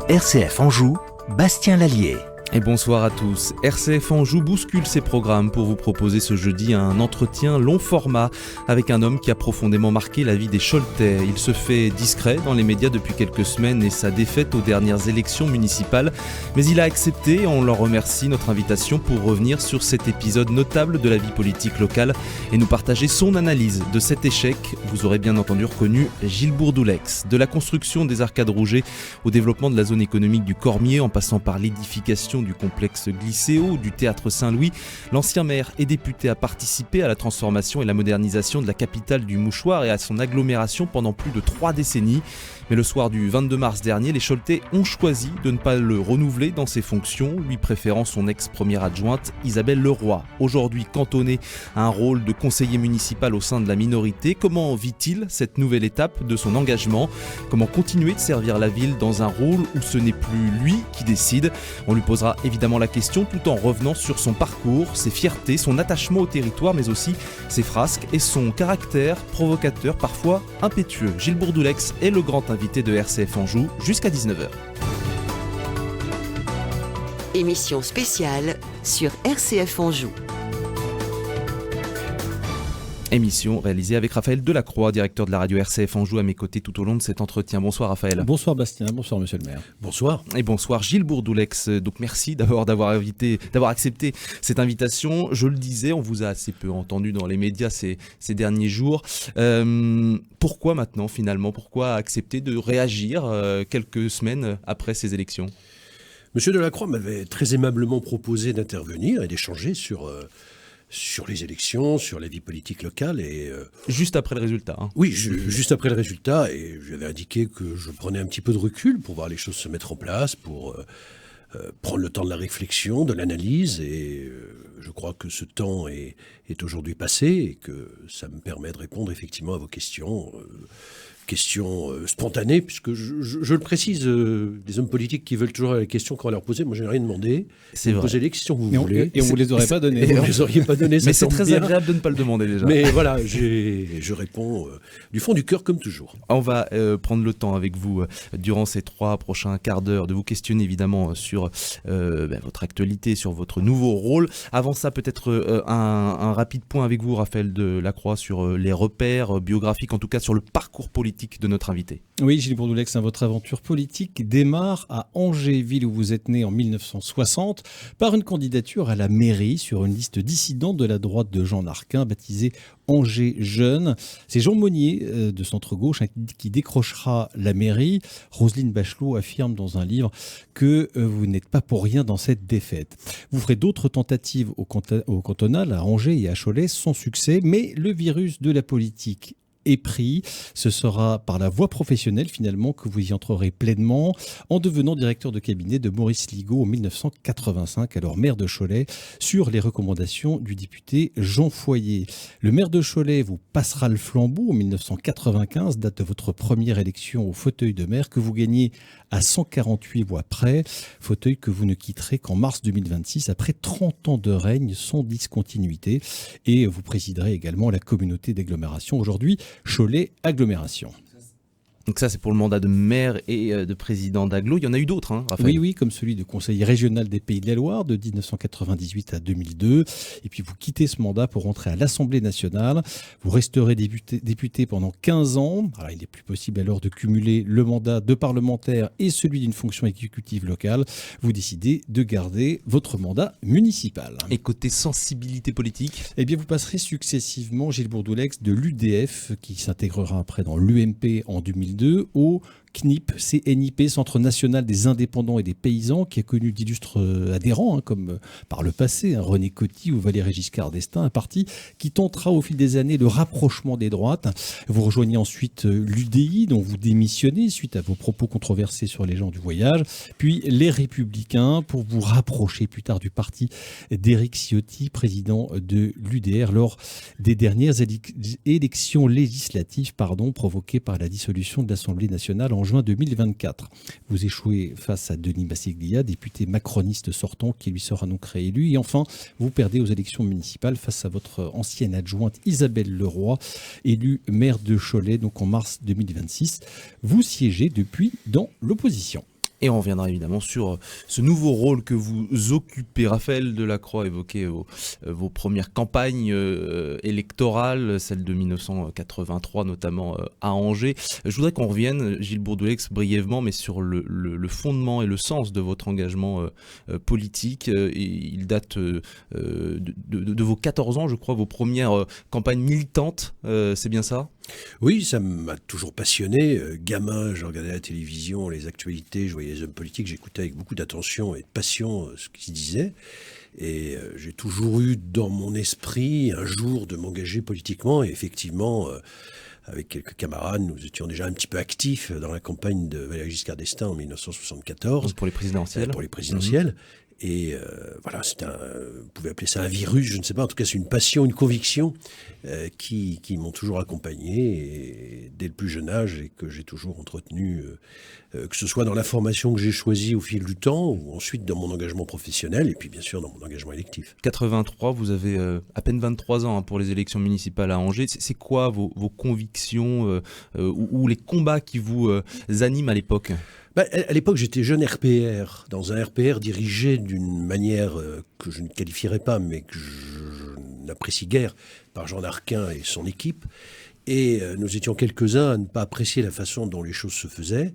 RCF Anjou, Bastien Lallier. Et bonsoir à tous. RCF Anjou bouscule ses programmes pour vous proposer ce jeudi un entretien long format avec un homme qui a profondément marqué la vie des Choletais. Il se fait discret dans les médias depuis quelques semaines et sa défaite aux dernières élections municipales. Mais il a accepté, et on l'en remercie, notre invitation pour revenir sur cet épisode notable de la vie politique locale et nous partager son analyse de cet échec. Vous aurez bien entendu reconnu Gilles Bourdoulex. De la construction des arcades Rouget au développement de la zone économique du Cormier en passant par l'édification du complexe Glycéo, du théâtre Saint-Louis, l'ancien maire et député a participé à la transformation et la modernisation de la capitale du Mouchoir et à son agglomération pendant plus de 3 décennies. Mais le soir du 22 mars dernier, les Choletais ont choisi de ne pas le renouveler dans ses fonctions, lui préférant son ex-première adjointe Isabelle Leroy. Aujourd'hui cantonné à un rôle de conseiller municipal au sein de la minorité, comment vit-il cette nouvelle étape de son engagement ? Comment continuer de servir la ville dans un rôle où ce n'est plus lui qui décide ? On lui posera évidemment la question tout en revenant sur son parcours, ses fiertés, son attachement au territoire, mais aussi ses frasques et son caractère provocateur, parfois impétueux. Gilles Bourdoulex est le grand invité de RCF Anjou jusqu'à 19h. Émission spéciale sur RCF Anjou. Émission réalisée avec Raphaël Delacroix, directeur de la radio RCF Anjou, à mes côtés tout au long de cet entretien. Bonsoir Raphaël. Bonsoir Bastien, bonsoir monsieur le maire. Bonsoir. Et bonsoir Gilles Bourdoulex. Donc merci d'avoir accepté cette invitation. Je le disais, on vous a assez peu entendu dans les médias ces derniers jours. Pourquoi maintenant finalement ? Pourquoi accepter de réagir quelques semaines après ces élections ? Monsieur Delacroix m'avait très aimablement proposé d'intervenir et d'échanger sur les élections, sur la vie politique locale. Juste après le résultat. Oui, juste après le résultat. Et je lui avais indiqué que je prenais un petit peu de recul pour voir les choses se mettre en place, pour prendre le temps de la réflexion, de l'analyse. Et je crois que ce temps est aujourd'hui passé et que ça me permet de répondre effectivement à vos questions. Questions spontanées, puisque je le précise, les hommes politiques qui veulent toujours la question quand on leur posait, moi je n'ai rien demandé. C'est vrai. Posez les questions que vous voulez. Et on ne vous les aurait pas données. Vous ne les auriez pas données. Mais c'est très agréable de ne pas le demander déjà. Mais voilà, je réponds du fond du cœur comme toujours. On va prendre le temps avec vous durant ces 3 prochains quarts d'heure de vous questionner évidemment sur votre actualité, sur votre nouveau rôle. Avant ça, peut-être un rapide point avec vous, Raphaël Delacroix, sur les repères biographiques, en tout cas sur le parcours politique de notre invité. Oui, Gilles Bourdoulex, votre aventure politique démarre à Angers, ville où vous êtes né en 1960, par une candidature à la mairie sur une liste dissidente de la droite de Jean Narquin, baptisée Angers Jeunes. C'est Jean Monnier de centre-gauche qui décrochera la mairie. Roselyne Bachelot affirme dans un livre que vous n'êtes pas pour rien dans cette défaite. Vous ferez d'autres tentatives au cantonal, à Angers et à Cholet, sans succès, mais le virus de la politique est pris. Ce sera par la voie professionnelle finalement que vous y entrerez pleinement en devenant directeur de cabinet de Maurice Ligaud en 1985, alors maire de Cholet, sur les recommandations du député Jean Foyer. Le maire de Cholet vous passera le flambeau en 1995, date de votre première élection au fauteuil de maire que vous gagnez à 148 voix près, fauteuil que vous ne quitterez qu'en mars 2026 après 30 ans de règne sans discontinuité, et vous présiderez également la communauté d'agglomération aujourd'hui Cholet Agglomération. Donc ça, c'est pour le mandat de maire et de président d'agglo. Il y en a eu d'autres, Raphaël. Oui, comme celui de conseiller régional des Pays de la Loire de 1998 à 2002. Et puis vous quittez ce mandat pour rentrer à l'Assemblée nationale. Vous resterez député pendant 15 ans. Alors, il n'est plus possible alors de cumuler le mandat de parlementaire et celui d'une fonction exécutive locale. Vous décidez de garder votre mandat municipal. Et côté sensibilité politique ? Eh bien, vous passerez successivement, Gilles Bourdoulex, de l'UDF, qui s'intégrera après dans l'UMP en 2002, au CNIP, CNIP, Centre national des indépendants et des paysans, qui a connu d'illustres adhérents, comme par le passé, René Coty ou Valéry Giscard d'Estaing, un parti qui tentera au fil des années le rapprochement des droites. Vous rejoignez ensuite l'UDI, dont vous démissionnez suite à vos propos controversés sur les gens du voyage, puis les Républicains, pour vous rapprocher plus tard du parti d'Éric Ciotti, président de l'UDR, lors des dernières élections législatives provoquées par la dissolution de l'Assemblée nationale en juin 2024. Vous échouez face à Denis Massiglia, député macroniste sortant, qui lui sera donc réélu. Et enfin, vous perdez aux élections municipales face à votre ancienne adjointe Isabelle Leroy, élue maire de Cholet donc en mars 2026. Vous siégez depuis dans l'opposition. Et on reviendra évidemment sur ce nouveau rôle que vous occupez. Raphaël Delacroix évoquait vos premières campagnes électorales, celle de 1983 notamment à Angers. Je voudrais qu'on revienne, Gilles Bourdoulex, brièvement, mais sur le fondement et le sens de votre engagement politique. Il date de vos 14 ans, je crois, vos premières campagnes militantes, c'est bien ça ? Oui, ça m'a toujours passionné. Gamin, je regardais la télévision, les actualités, je voyais les hommes politiques, j'écoutais avec beaucoup d'attention et de passion ce qu'ils disaient. Et j'ai toujours eu dans mon esprit un jour de m'engager politiquement. Et effectivement, avec quelques camarades, nous étions déjà un petit peu actifs dans la campagne de Valéry Giscard d'Estaing en 1974. Pour les présidentielles. Pour les présidentielles. Et voilà, vous pouvez appeler ça un virus, je ne sais pas. En tout cas, c'est une passion, une conviction qui m'ont toujours accompagné et, dès le plus jeune âge et que j'ai toujours entretenu, que ce soit dans la formation que j'ai choisie au fil du temps ou ensuite dans mon engagement professionnel et puis bien sûr dans mon engagement électif. 83, vous avez à peine 23 ans pour les élections municipales à Angers. C'est quoi vos convictions ou les combats qui vous animent à l'époque ? À l'époque, j'étais jeune RPR, dans un RPR dirigé d'une manière que je ne qualifierais pas, mais que je n'apprécie guère, par Jean Arquin et son équipe. Et nous étions quelques-uns à ne pas apprécier la façon dont les choses se faisaient.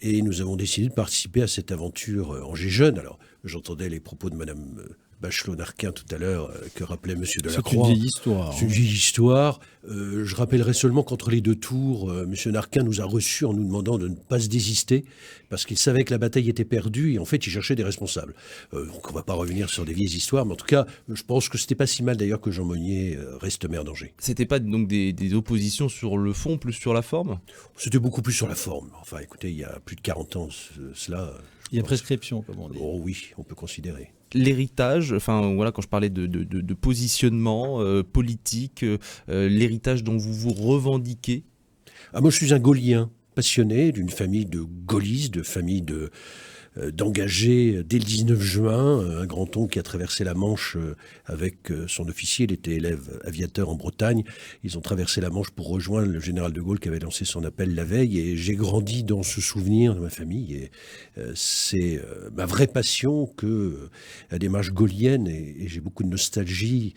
Et nous avons décidé de participer à cette aventure Angers Jeune. Alors, j'entendais les propos de Madame Bachelot-Narquin tout à l'heure, que rappelait M. Delacroix. C'est une vieille histoire. C'est une vieille histoire. Je rappellerai seulement qu'entre les deux tours, M. Narquin nous a reçus en nous demandant de ne pas se désister, parce qu'il savait que la bataille était perdue, et en fait, il cherchait des responsables. Donc on ne va pas revenir sur des vieilles histoires, mais en tout cas, je pense que c'était pas si mal d'ailleurs que Jean Monnier reste maire d'Angers. C'était pas donc des oppositions sur le fond, plus sur la forme ? C'était beaucoup plus sur la forme. Enfin, écoutez, il y a plus de 40 ans, cela... Il y a prescription, comme on dit. Oh oui, on peut considérer. L'héritage, enfin voilà, quand je parlais de positionnement politique, l'héritage dont vous vous revendiquez. Moi, je suis un Gaullien passionné d'une famille de gaullistes, de famille d'engagés dès le 19 juin, un grand-oncle qui a traversé la Manche avec son officier, il était élève aviateur en Bretagne, ils ont traversé la Manche pour rejoindre le général de Gaulle qui avait lancé son appel la veille, et j'ai grandi dans ce souvenir de ma famille, et c'est ma vraie passion que la démarche gaullienne, et j'ai beaucoup de nostalgie,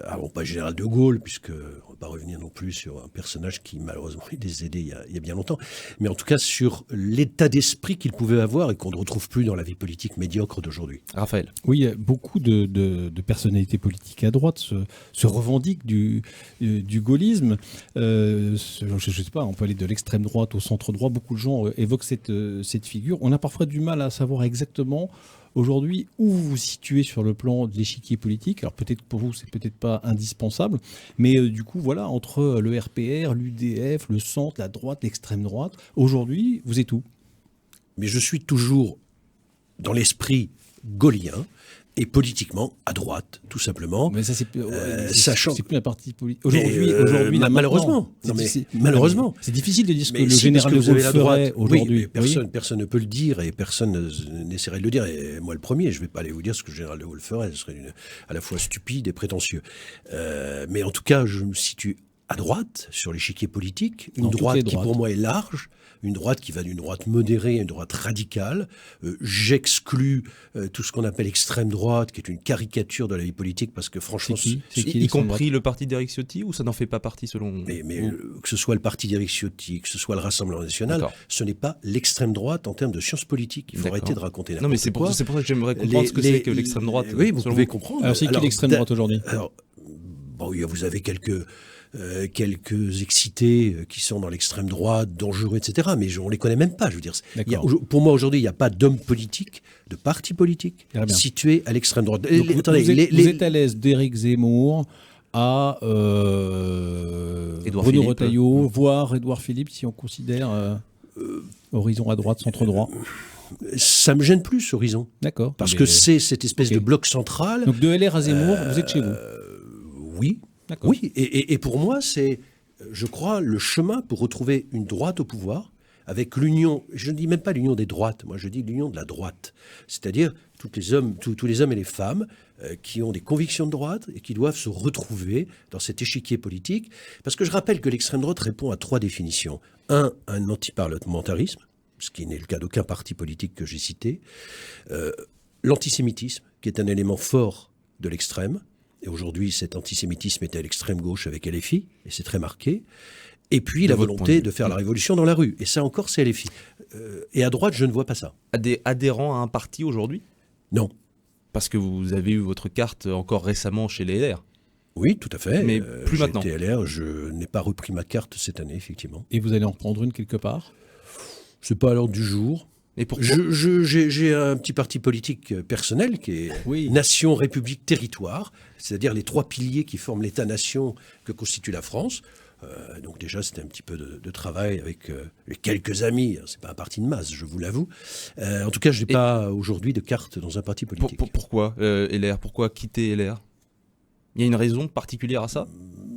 alors pas général de Gaulle, puisque on ne va pas revenir non plus sur un personnage qui malheureusement est décédé il y a bien longtemps, mais en tout cas sur l'état d'esprit qu'il pouvait avoir et qu'on ne retrouve plus dans la vie politique médiocre d'aujourd'hui. Raphaël. Oui, beaucoup de personnalités politiques à droite se revendiquent du gaullisme. Je ne sais pas, on peut aller de l'extrême droite au centre droit. Beaucoup de gens évoquent cette figure. On a parfois du mal à savoir exactement aujourd'hui où vous vous situez sur le plan de l'échiquier politique. Alors peut-être pour vous, c'est peut-être pas indispensable, mais du coup, voilà, entre le RPR, l'UDF, le centre, la droite, l'extrême droite, aujourd'hui, vous êtes où ? Mais je suis toujours dans l'esprit gaullien et politiquement à droite, tout simplement. Mais ça, c'est plus un parti politique. Aujourd'hui, malheureusement. Malheureusement. C'est difficile de dire ce que le général de Gaulle ferait aujourd'hui. Oui, personne ne peut le dire et personne n'essaierait de le dire. Et moi, le premier, je ne vais pas aller vous dire ce que le général de Gaulle ferait. Ce serait à la fois stupide et prétentieux. Mais en tout cas, je me situe à droite, sur l'échiquier politique. Une droite qui, pour moi, est large. Une droite qui va d'une droite modérée à une droite radicale. J'exclus tout ce qu'on appelle extrême droite, qui est une caricature de la vie politique, parce que franchement... Y compris le parti d'Éric Ciotti, ou ça n'en fait pas partie selon... Mais que ce soit le parti d'Éric Ciotti, que ce soit le Rassemblement national, ce n'est pas l'extrême droite en termes de sciences politiques. Il faut arrêter de raconter n'importe quoi. Non, mais c'est pour ça que j'aimerais comprendre ce que c'est que l'extrême droite. Oui, vous pouvez comprendre. Alors, c'est qui l'extrême droite aujourd'hui ? Alors, vous avez quelques excités qui sont dans l'extrême droite, dangereux, etc. Mais on ne les connaît même pas, je veux dire. Pour moi, aujourd'hui, il n'y a pas d'homme politique, de parti politique situé à l'extrême droite. Vous êtes à l'aise d'Éric Zemmour à Bruno Retailleau, voire Édouard Philippe, si on considère horizon à droite, centre droit. Ça me gêne plus, horizon. D'accord. Parce que c'est cette espèce de bloc central. Donc de LR à Zemmour, vous êtes chez vous. Oui. D'accord. Oui, et pour moi, c'est, je crois, le chemin pour retrouver une droite au pouvoir, avec l'union, je ne dis même pas l'union des droites, moi je dis l'union de la droite, c'est-à-dire tous les hommes et les femmes qui ont des convictions de droite et qui doivent se retrouver dans cet échiquier politique, parce que je rappelle que l'extrême droite répond à 3 définitions. Un antiparlementarisme, ce qui n'est le cas d'aucun parti politique que j'ai cité, l'antisémitisme, qui est un élément fort de l'extrême, et aujourd'hui cet antisémitisme est à l'extrême gauche avec LFI, et c'est très marqué, et puis la volonté de faire la révolution dans la rue, et ça encore c'est LFI. Et à droite, je ne vois pas ça. Adhérent à un parti aujourd'hui ? Non. Parce que vous avez eu votre carte encore récemment chez les LR. Oui, tout à fait. Mais plus maintenant. J'étais LR, je n'ai pas repris ma carte cette année, effectivement. Et vous allez en reprendre une quelque part ? C'est pas à l'ordre du jour. Et pourquoi ? J'ai un petit parti politique personnel qui est Oui. Nation, République, Territoire, c'est-à-dire les 3 piliers qui forment l'État-nation que constitue la France. Donc déjà, c'était un petit peu de travail avec quelques amis. C'est pas un parti de masse, je vous l'avoue. En tout cas, je n'ai pas aujourd'hui de carte dans un parti politique. Pourquoi LR ? Pourquoi quitter LR ? Il y a une raison particulière à ça ?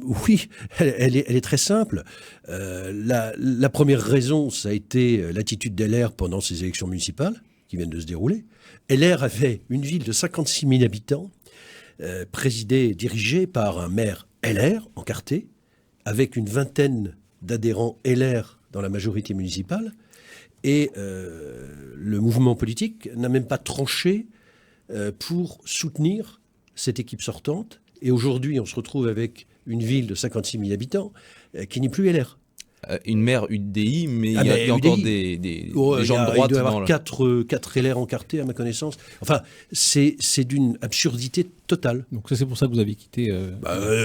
Oui, elle est très simple. La première raison, ça a été l'attitude d'LR pendant ces élections municipales qui viennent de se dérouler. LR avait une ville de 56 000 habitants, dirigée par un maire LR, encarté, avec une vingtaine d'adhérents LR dans la majorité municipale. Et le mouvement politique n'a même pas tranché pour soutenir cette équipe sortante. Et aujourd'hui, on se retrouve avec une ville de 56 000 habitants qui n'est plus LR. Une maire UDI, mais il y a encore des gens de droite. Il doit y avoir 4 LR encartés, à ma connaissance. Enfin, c'est d'une absurdité totale. Donc c'est pour ça que vous avez quitté...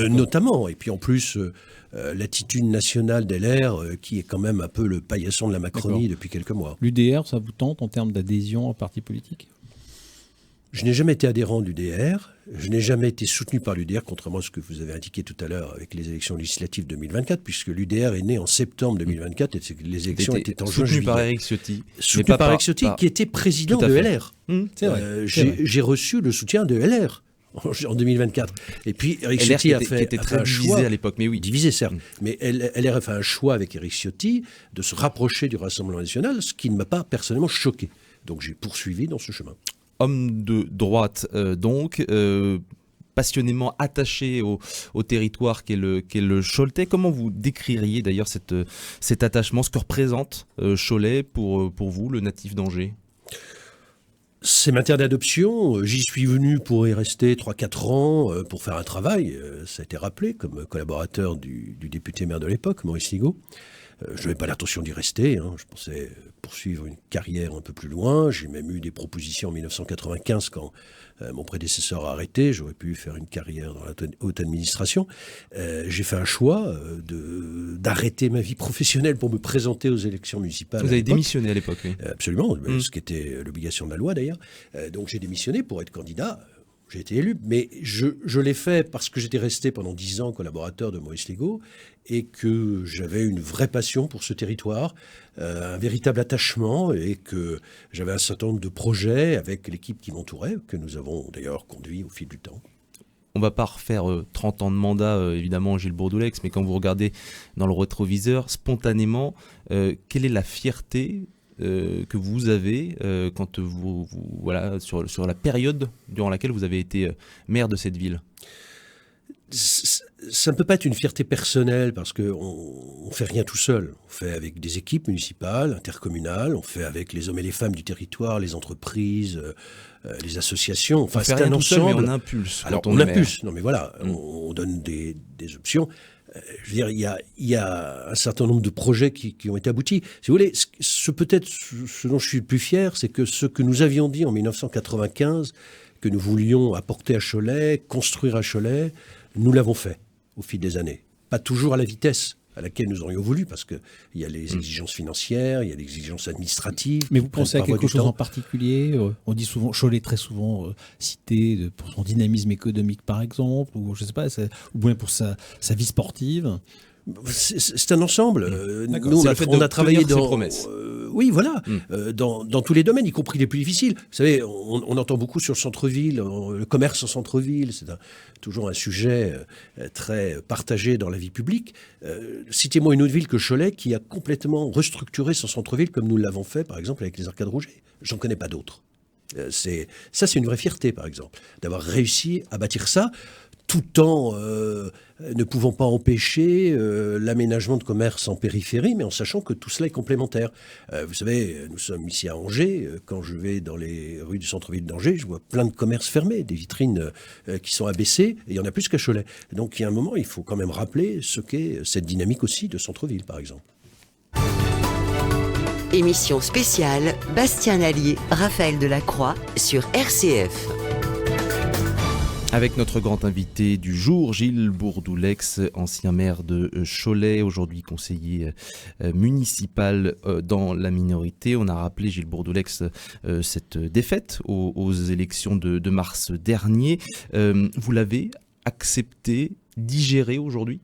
Notamment. Et puis en plus, l'attitude nationale d'LR, qui est quand même un peu le paillasson de la Macronie depuis quelques mois. L'UDR, ça vous tente en termes d'adhésion à un parti politique ? Je n'ai jamais été adhérent de l'UDR, je n'ai jamais été soutenu par l'UDR, contrairement à ce que vous avez indiqué tout à l'heure avec les élections législatives 2024, puisque l'UDR est né en septembre 2024 et les élections étaient en juin. Soutenu par Éric Ciotti. Soutenu par Éric Ciotti, qui était président de LR. C'est vrai. J'ai reçu le soutien de LR en 2024. Et puis Éric Ciotti qui était très divisé à l'époque, mais oui. Divisé, certes. Mais LR a fait un choix avec Éric Ciotti de se rapprocher du Rassemblement national, ce qui ne m'a pas personnellement choqué. Donc j'ai poursuivi dans ce chemin. Homme de droite, donc, passionnément attaché au territoire qu'est le Choletais. Comment vous décririez d'ailleurs cet attachement, ce que représente Cholet pour vous, le natif d'Angers ? C'est ma terre d'adoption. J'y suis venu pour y rester 3-4 ans pour faire un travail. Ça a été rappelé comme collaborateur du député maire de l'époque, Maurice Ligaud. Je n'avais pas l'intention d'y rester. Je pensais poursuivre une carrière un peu plus loin. J'ai même eu des propositions en 1995 quand mon prédécesseur a arrêté. J'aurais pu faire une carrière dans la haute administration. J'ai fait un choix d'arrêter ma vie professionnelle pour me présenter aux élections municipales. Vous avez démissionné à l'époque, oui. Absolument, ce qui était l'obligation de la loi d'ailleurs. Donc j'ai démissionné pour être candidat. J'ai été élu, mais je l'ai fait parce que j'étais resté pendant 10 ans collaborateur de Maurice Ligaud et que j'avais une vraie passion pour ce territoire, un véritable attachement et que j'avais un certain nombre de projets avec l'équipe qui m'entourait, que nous avons d'ailleurs conduit au fil du temps. On ne va pas refaire 30 ans de mandat, évidemment, Gilles Bourdoulex, mais quand vous regardez dans le rétroviseur, spontanément, quelle est la fierté que vous avez quand voilà, sur la période durant laquelle vous avez été maire de cette ville? Ça ne peut pas être une fierté personnelle parce qu'on ne fait rien tout seul. On fait avec des équipes municipales, intercommunales, on fait avec les hommes et les femmes du territoire, les entreprises, les associations. Enfin, c'est un ensemble. Mais on impulse. Alors, on impulse. Non, mais voilà, on donne des options. Je veux dire, il y a un certain nombre de projets qui ont été aboutis. Si vous voulez, peut-être ce dont je suis le plus fier, c'est que ce que nous avions dit en 1995, que nous voulions apporter à Cholet, construire à Cholet, nous l'avons fait au fil des années. Pas toujours à la vitesse à laquelle nous aurions voulu, parce qu'il y a les exigences financières, il y a les exigences administratives. Mais vous pensez à quelque chose en particulier? On dit souvent, Cholet très souvent cité pour son dynamisme économique par exemple, ou je sais pas, ou bien pour sa vie sportive. C'est un ensemble. Nous, on a travaillé dans promesses. Oui, voilà, dans tous les domaines, y compris les plus difficiles. Vous savez, on entend beaucoup sur le centre-ville, le commerce en centre-ville, c'est toujours un sujet très partagé dans la vie publique. Citez-moi une autre ville que Cholet qui a complètement restructuré son centre-ville comme nous l'avons fait, par exemple, avec les Arcades Rouget. J'en connais pas d'autres. C'est une vraie fierté, par exemple, d'avoir réussi à bâtir ça, tout en ne pouvant pas empêcher l'aménagement de commerce en périphérie, mais en sachant que tout cela est complémentaire. Vous savez, nous sommes ici à Angers. Quand je vais dans les rues du centre-ville d'Angers, je vois plein de commerces fermés, des vitrines qui sont abaissées, et il y en a plus qu'à Cholet. Donc il y a un moment, il faut quand même rappeler ce qu'est cette dynamique aussi de centre-ville, par exemple. Émission spéciale Bastien Lallier, Raphaël Delacroix sur RCF. Avec notre grand invité du jour, Gilles Bourdoulex, ancien maire de Cholet, aujourd'hui conseiller municipal dans la minorité. On a rappelé, Gilles Bourdoulex, cette défaite aux élections de mars dernier. Vous l'avez accepté, digéré aujourd'hui ?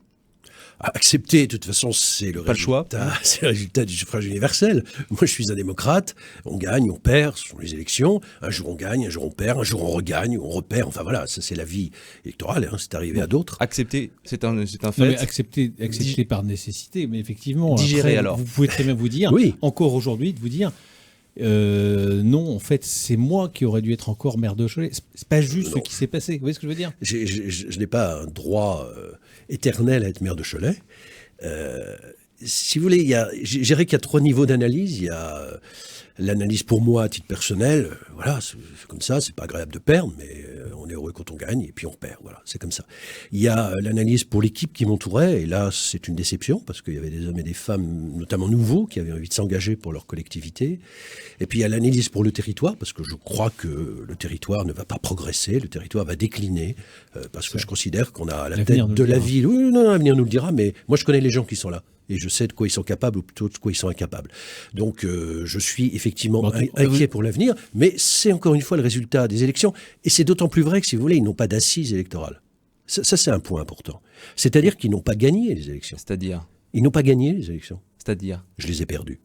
Accepter, de toute façon, c'est le résultat du suffrage universel. Moi, je suis un démocrate. On gagne, on perd, ce sont les élections. Un jour on gagne, un jour on perd, un jour on regagne, on repère. Enfin voilà, ça c'est la vie électorale. C'est arrivé à d'autres. Accepter, c'est un fait. Non, mais accepter par nécessité, mais effectivement. Digérer après, alors. Vous pouvez très bien vous dire, encore aujourd'hui, de vous dire. Non, en fait, c'est moi qui aurais dû être encore maire de Cholet. C'est pas juste ce qui s'est passé. Vous voyez ce que je veux dire ? Je n'ai pas un droit éternel à être maire de Cholet. Si vous voulez, je dirais qu'il y a 3 niveaux d'analyse. Il y a l'analyse pour moi à titre personnel. Voilà, c'est comme ça. C'est pas agréable de perdre, mais on est heureux quand on gagne et puis on perd. Voilà, c'est comme ça. Il y a l'analyse pour l'équipe qui m'entourait, et là, c'est une déception parce qu'il y avait des hommes et des femmes, notamment nouveaux, qui avaient envie de s'engager pour leur collectivité. Et puis il y a l'analyse pour le territoire, parce que je crois que le territoire ne va pas progresser, le territoire va décliner, parce que je considère qu'on a à la tête de la ville. Oui, non, l'avenir nous le dira, mais moi je connais les gens qui sont là. Et je sais de quoi ils sont capables ou plutôt de quoi ils sont incapables. Donc je suis effectivement inquiet pour l'avenir, mais c'est encore une fois le résultat des élections. Et c'est d'autant plus vrai que, si vous voulez, ils n'ont pas d'assises électorales. Ça c'est un point important. C'est-à-dire qu'ils n'ont pas gagné les élections. C'est-à-dire ? Ils n'ont pas gagné les élections. C'est-à-dire ? Je les ai perdues.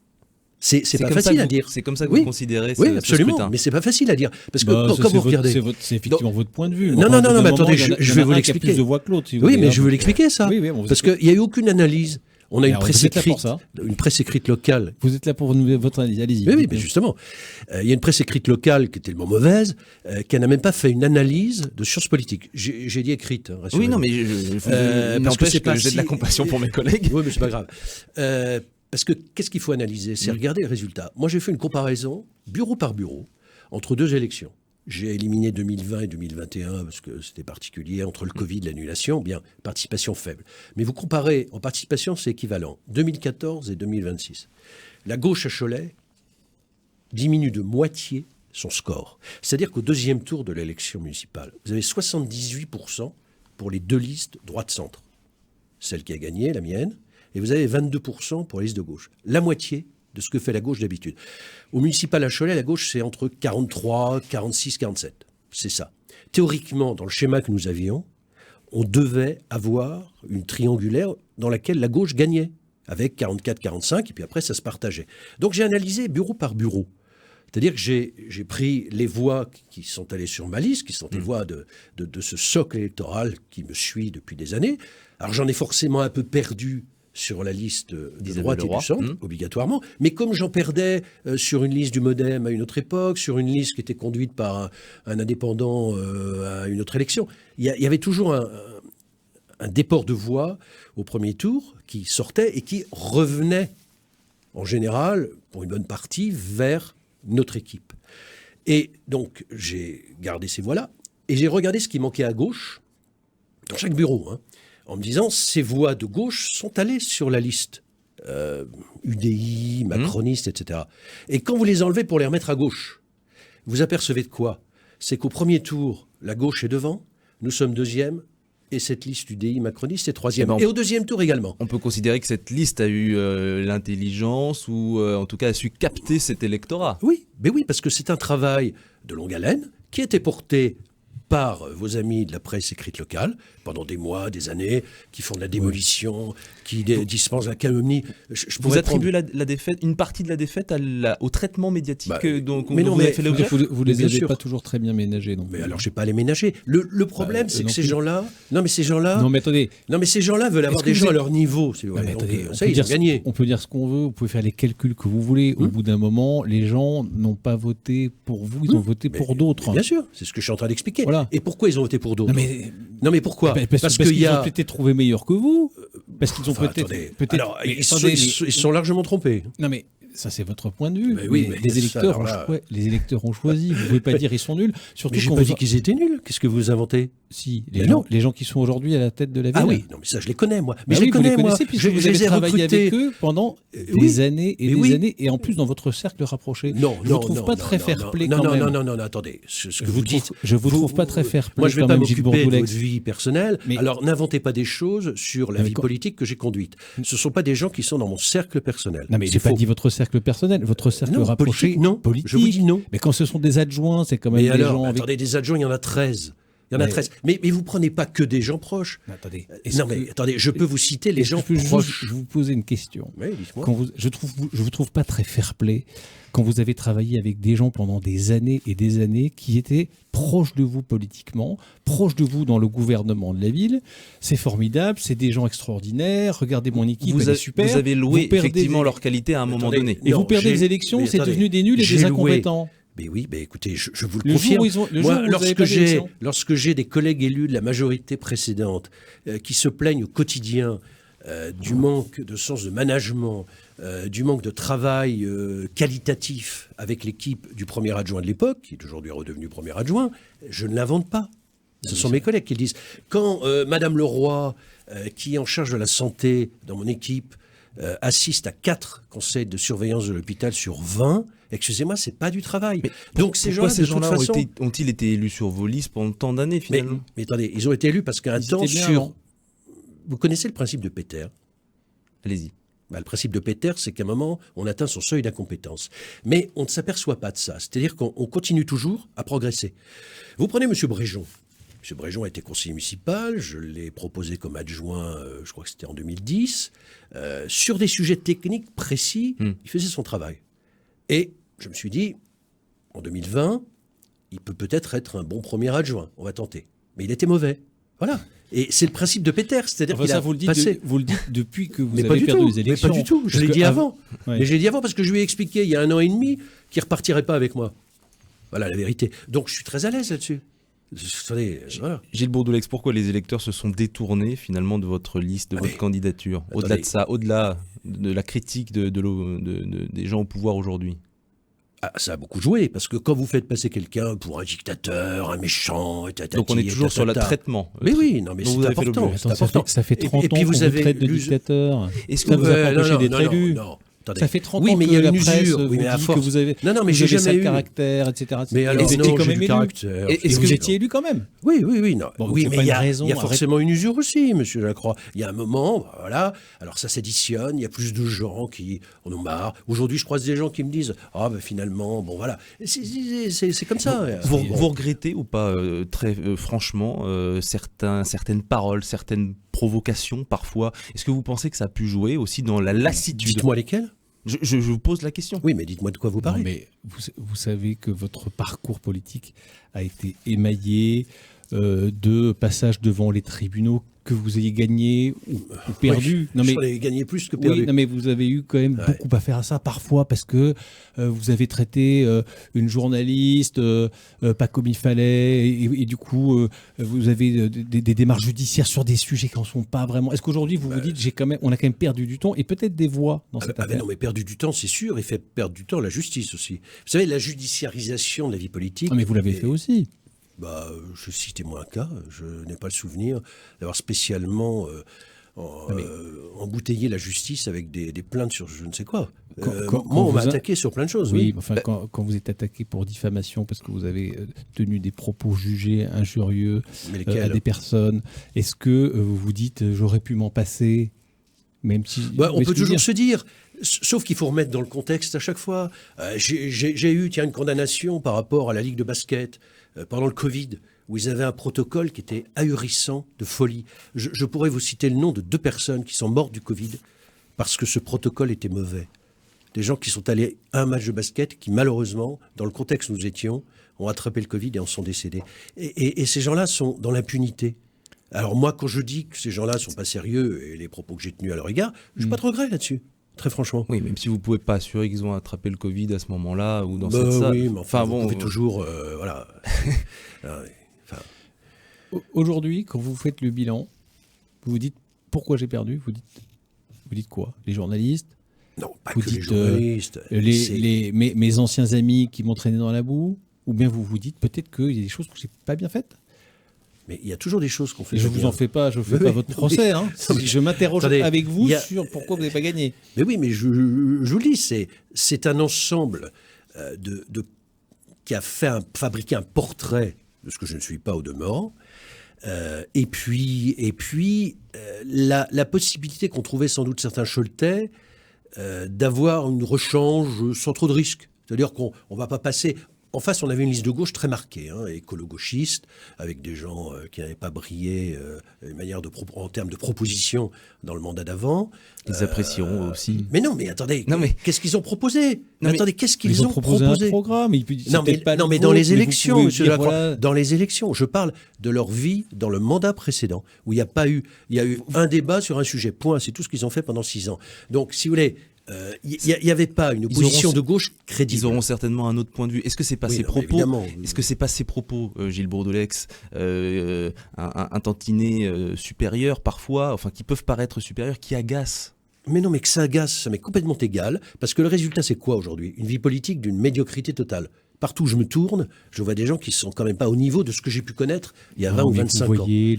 C'est pas facile à dire. C'est comme ça que vous considérez ce absolument, scrutin. Mais c'est pas facile à dire. Parce que quand vous regardez... C'est effectivement votre point de vue. Non, mais attendez, je vais vous l'expliquer. Plus de voix que l'autre, si vous oui, voulez, mais je veux l'expliquer, ça. Parce qu'il n'y a eu aucune analyse. On a une presse écrite locale. Vous êtes là pour votre analyse, allez-y. Oui, mais justement. Il y a une presse écrite locale qui est tellement mauvaise qu'elle n'a même pas fait une analyse de sciences politiques. J'ai dit écrite. Oui, non, mais parce que c'est pas j'ai de la compassion pour mes collègues. Oui, mais c'est pas grave. Parce que qu'est-ce qu'il faut analyser ? C'est regarder les résultats. Moi, j'ai fait une comparaison, bureau par bureau, entre 2 élections. J'ai éliminé 2020 et 2021 parce que c'était particulier, entre le Covid, l'annulation, bien, participation faible. Mais vous comparez, en participation, c'est équivalent, 2014 et 2026. La gauche à Cholet diminue de moitié son score. C'est-à-dire qu'au 2e tour de l'élection municipale, vous avez 78% pour les 2 listes droite-centre. Celle qui a gagné, la mienne, et vous avez 22% pour la liste de gauche. La moitié de ce que fait la gauche d'habitude. Au municipal à Cholet, la gauche, c'est entre 43, 46, 47. C'est ça. Théoriquement, dans le schéma que nous avions, on devait avoir une triangulaire dans laquelle la gauche gagnait, avec 44, 45, et puis après, ça se partageait. Donc j'ai analysé bureau par bureau. C'est-à-dire que j'ai pris les voix qui sont allées sur ma liste, qui sont les voix de ce socle électoral qui me suit depuis des années. Alors j'en ai forcément un peu perdu sur la liste de droite et du centre, obligatoirement. Mais comme j'en perdais sur une liste du MoDem à une autre époque, sur une liste qui était conduite par un indépendant à une autre élection, il y avait toujours un déport de voix au premier tour qui sortait et qui revenait, en général, pour une bonne partie, vers notre équipe. Et donc, j'ai gardé ces voix-là et j'ai regardé ce qui manquait à gauche, dans chaque bureau, en me disant, ces voix de gauche sont allées sur la liste UDI, macroniste, etc. Et quand vous les enlevez pour les remettre à gauche, vous apercevez de quoi ? C'est qu'au premier tour, la gauche est devant, nous sommes 2e, et cette liste UDI macroniste est 3e. Et au 2e tour également. On peut considérer que cette liste a eu l'intelligence ou en tout cas a su capter cet électorat. Oui, mais oui, parce que c'est un travail de longue haleine qui a été porté par vos amis de la presse écrite locale, pendant des mois, des années, qui font de la démolition, qui dispensent la calomnie. Vous attribuez la défaite, une partie de la défaite au traitement médiatique dont vous avez fait l'objet. Vous les avez pas toujours très bien ménagés. Donc. Mais alors, je ne vais pas les ménager. Le problème, c'est que ces gens-là... Non, mais ces gens-là... Non, mais attendez. Non, mais ces gens-là veulent avoir des gens à leur niveau. Si vous voulez. Ça, ils ont gagné. On peut dire ce qu'on veut, vous pouvez faire les calculs que vous voulez. Au bout d'un moment, les gens n'ont pas voté pour vous, ils ont voté pour d'autres. Bien sûr, c'est ce que je suis en train d'expliquer. Voilà. ça. Et pourquoi ils ont voté pour d'autres? Non mais pourquoi? Parce qu'ils ont peut-être trouvé meilleur que vous. Parce qu'ils ont Attendez. peut-être. Alors, ils attendez, se sont largement trompés. Non mais ça c'est votre point de vue. Mais oui, mais les ça, électeurs, alors là- les électeurs ont choisi. Vous pouvez pas dire ils sont nuls. Surtout Mais j'ai quand pas vous- dit qu'ils étaient nuls. Qu'est-ce que vous inventez? Si Mais les gens qui sont aujourd'hui à la tête de la ville. Ah oui, non mais ça je les connais moi. Mais Mais je les vous connais les moi. connaissez puisque Je vous les avez ai travaillé recrutés. avec eux pendant Oui. des années et Mais des oui. années, et en plus dans votre cercle rapproché. Non, je non, vous trouve non, pas non, très non, fair-play non, quand non, même. non, attendez. Ce que vous dites, je vous trouve pas très fair-play moi, je vais quand pas même, Gilles m'occuper de Bourdoulex. votre vie personnelle. Mais- Alors, n'inventez pas des choses sur la Mais vie quand- politique que j'ai conduite. Ce sont pas des gens qui sont dans mon cercle personnel. Non mais C'est j'ai pas faux. dit votre cercle personnel, votre cercle Non, rapproché. politique, non. Je vous dis non. Mais quand ce sont des adjoints, c'est quand même Mais des alors, gens avec... attendez, des adjoints, il y en a 13. Il y en a Mais- 13. Mais vous prenez pas que des gens proches. Attendez. Non, mais attendez, je peux vous citer les Est-ce que gens je peux juste proches. vous poser une question. Oui, dites-moi. Je vous trouve pas très fair-play quand vous avez travaillé avec des gens pendant des années et des années qui étaient proches de vous politiquement, proches de vous dans le gouvernement de la ville. C'est formidable, c'est des gens extraordinaires. Regardez mon équipe, elle est super. Vous avez loué Vous perdez effectivement des- leur qualité à un moment Attendez, donné. Et Non, vous perdez j'ai- les élections, mais c'est attendez, devenu des nuls et j'ai des loué. incompétents. Mais oui, écoutez, je vous le Le jour confirme. où ils ont- le Moi, jour où vous avez pas d'élection. lorsque j'ai des collègues élus de la majorité précédente qui se plaignent au quotidien du manque de sens de management, du manque de travail qualitatif avec l'équipe du premier adjoint de l'époque, qui est aujourd'hui redevenu premier adjoint, je ne l'invente pas. Ce sont mes collègues qui le disent. Quand Madame Leroy, qui est en charge de la santé dans mon équipe, assiste à 4 conseils de surveillance de l'hôpital sur 20, excusez-moi, c'est pas du travail. Donc ces Pourquoi gens-là, ces de toute gens-là façon... ont-ils été élus sur vos listes pendant tant d'années Mais, finalement? mais attendez, ils ont été élus parce qu'un Ils temps étaient bien sur... avant. Vous connaissez le principe de Peter? Allez-y. Le principe de Peter, c'est qu'à un moment, on atteint son seuil d'incompétence. Mais on ne s'aperçoit pas de ça. C'est-à-dire qu'on continue toujours à progresser. Vous prenez M. Bréjon. M. Bréjon a été conseiller municipal. Je l'ai proposé comme adjoint, je crois que c'était en 2010. Sur des sujets techniques précis, il faisait son travail. Et je me suis dit, en 2020, il peut peut-être être un bon premier adjoint. On va tenter. Mais il était mauvais. Voilà. Et c'est le principe de Peter, c'est-à-dire Enfin, qu'il ça, a vous le dites, passé... vous le dites depuis que vous Mais pas avez du perdu tout. les élections. Mais pas du tout. Je Parce l'ai que dit avant. Ouais. Mais je l'ai dit avant parce que je lui ai expliqué il y a 1 an et demi qu'il ne repartirait pas avec moi. Voilà la vérité. Donc je suis très à l'aise là-dessus. Attendez, voilà. Gilles Bourdoulex, pourquoi les électeurs se sont détournés finalement de votre liste, de votre mais- candidature? Au-delà de ça, au-delà de la critique des gens au pouvoir aujourd'hui. Ah, ça a beaucoup joué parce que quand vous faites passer quelqu'un pour un dictateur, un méchant, et tatati, Donc on est toujours et sur le tatata. traitement. Mais oui, non, mais dont c'est vous avez fait important. l'objet. C'est Attends, important. ça fait 30 et puis ans vous qu'on vous avez traite de l'us- dictateur. Est-ce Ça que vous a pas empêché d'être élu. non. Attendez. Ça fait 30 Oui, ans mais que il y a la une presse usure. vous Oui, mais à dit que force- vous avez, Non, mais vous j'ai avez jamais sale eu. caractère, etc. Mais Et alors, vous non, étiez quand j'ai même du élu. caractère. Et Et vous vous- étiez élu quand même. Oui, non. Bon, donc oui, c'est mais pas il y une a, raison, il y a arrête. forcément une usure aussi, monsieur Lacroix. Il y a un moment, voilà, alors ça s'additionne, il y a plus de gens qui en ont marre. Aujourd'hui, je croise des gens qui me disent « Ah, ben finalement, bon voilà. » C'est comme ça. vous regrettez ou pas, très franchement, certaines paroles, certaines provocations parfois? Est-ce que vous pensez que ça a pu jouer aussi dans la lassitude? Dites-moi lesquels. Je vous pose la question. Oui, mais dites-moi de quoi vous Non, parlez. mais vous savez que votre parcours politique a été émaillé de passages devant les tribunaux, que vous ayez gagné ou perdu. Oui, j'en ai gagné plus que perdu. Oui, non, mais vous avez eu quand même beaucoup à faire à ça parfois parce que vous avez traité une journaliste pas comme il fallait et du coup vous avez des démarches judiciaires sur des sujets qui n'en sont pas vraiment. Est-ce qu'aujourd'hui vous vous dites on a quand même perdu du temps et peut-être des voix dans cette affaire? Non, mais perdu du temps, c'est sûr, et fait perdre du temps la justice aussi. Vous savez, la judiciarisation de la vie politique... Ah, mais vous l'avez fait aussi. Je citais moi un cas, je n'ai pas le souvenir d'avoir spécialement embouteillé la justice avec des plaintes sur je ne sais quoi. Quand moi, on vous m'a a- attaqué sur plein de choses. Oui, Oui, enfin, quand vous êtes attaqué pour diffamation parce que vous avez tenu des propos jugés injurieux mais à lesquels des personnes, est-ce que vous vous dites j'aurais pu m'en passer, même si On mais peut ce que je veux toujours dire, se dire, sauf qu'il faut remettre dans le contexte à chaque fois. J'ai eu une condamnation par rapport à la Ligue de basket pendant le Covid, où ils avaient un protocole qui était ahurissant de folie. Je pourrais vous citer le nom de 2 personnes qui sont mortes du Covid parce que ce protocole était mauvais. Des gens qui sont allés à un match de basket qui, malheureusement, dans le contexte où nous étions, ont attrapé le Covid et en sont décédés. Et ces gens-là sont dans l'impunité. Alors moi, quand je dis que ces gens-là sont pas sérieux et les propos que j'ai tenus à leur égard, je n'ai pas de regret là-dessus, très franchement. Oui, même si vous pouvez pas assurer qu'ils ont attrapé le Covid à ce moment-là ou dans Bah cette salle. oui, mais enfin, vous bon, pouvez toujours... voilà. Ah oui, enfin, Aujourd'hui, quand vous faites le bilan, vous vous dites pourquoi j'ai perdu, vous dites quoi? Les journalistes? Non, pas Vous que les dites, journalistes. mes anciens amis qui m'ont traîné dans la boue? Ou bien vous vous dites peut-être qu'il y a des choses que j'ai pas bien faites? Mais il y a toujours des choses qu'on fait Et je pas vous bien. en fais pas, je fais Oui, pas oui. votre procès. Hein. Non, mais- Je m'interroge Attendez, avec vous il y a- sur pourquoi vous n'avez pas gagné. Mais oui, mais je vous le dis, c'est un ensemble qui a fabriqué un portrait de ce que je ne suis pas au demeurant. Et puis la possibilité qu'ont trouvé sans doute certains Choletais d'avoir une rechange sans trop de risques. C'est-à-dire qu'on ne va pas passer... En face, on avait une liste de gauche très marquée, écolo-gauchiste, avec des gens qui n'avaient pas brillé en termes de propositions dans le mandat d'avant. Ils apprécieront aussi. Mais non, mais attendez, Non, mais- qu'est-ce qu'ils ont proposé? mais- Attendez, qu'est-ce qu'ils Ils ont proposé un proposé? programme. Non, mais dans les élections, monsieur Delacroix, dans les élections, je parle de leur vie dans le mandat précédent, où il y a eu un débat sur un sujet, point, c'est tout ce qu'ils ont fait pendant 6 ans. Donc, si vous voulez, il n'y avait pas une opposition de gauche crédible. Ils auront certainement un autre point de vue. Est-ce que c'est pas Oui, ces non, mais propos évidemment. Est-ce que c'est pas ces propos, Gilles Bourdelex, un tantinet supérieur parfois, enfin qui peuvent paraître supérieurs, qui agacent? Mais non, mais que ça agace, ça m'est complètement égal, parce que le résultat, c'est quoi aujourd'hui? Une vie politique d'une médiocrité totale. Partout où je me tourne, je vois des gens qui sont quand même pas au niveau de ce que j'ai pu connaître il y a 20 ou 25 vous ans. voyez